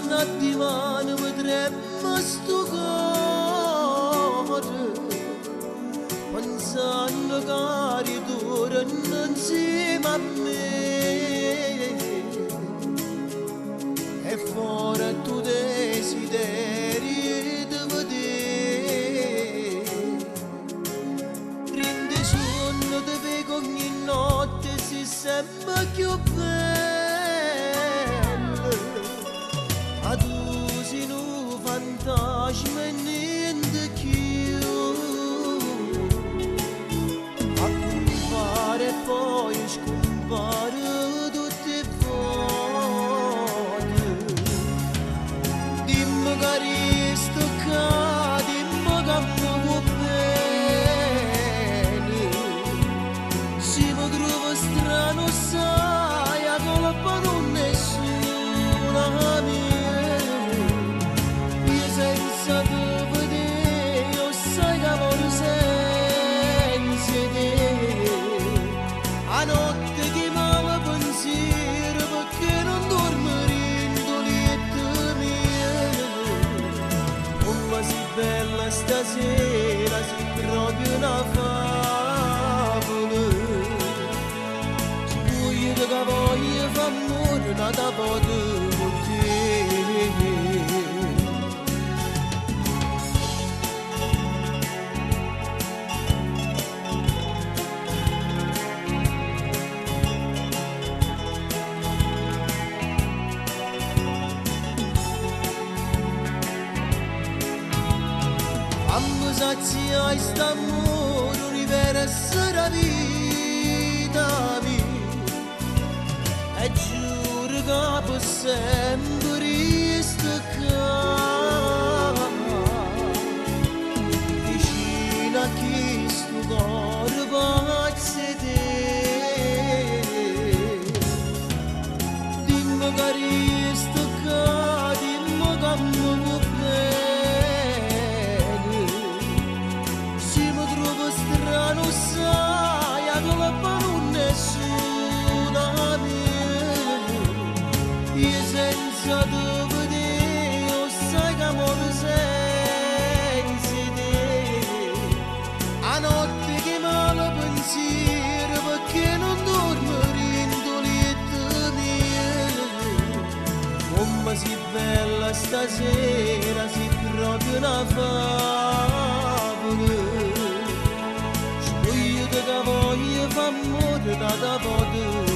un attimo mi trema sto cuore, pensando che ritorni insieme a me, e fuori tu desideri di vedere, rende sonno di vego ogni notte si sembra più bello, ad usino fantasma e niente più, a compare e poi scompare tutte volte. Dimmi che resto qua, dimmi che mi vuoi bene, se mi trovo strano sai, a colpa non nessuna mia, io senza te vedere, io sai che voglio senza te, a notte chiamavo pensiero perché non dormo rindo letto mia, come sei bella stasera, sei proprio una favola, spuglio che voglio fa amore, nata pote con te. Quando saziai st'amore universo la vita mia, e giuro che per sempre resto qua, vicino a chi sto cuore pazzo te. Dimmi che resto qua, dimmi che mi vuoi bene, se mi trovo strano sai, a colpa non nessuna mia, io senza te vedere, io sai che amore senza te, a notte che male pensiero perché non dormo rindo letto mia, come sei bella stasera, sei proprio una favola, spuglio che voglio fa amore, nata pote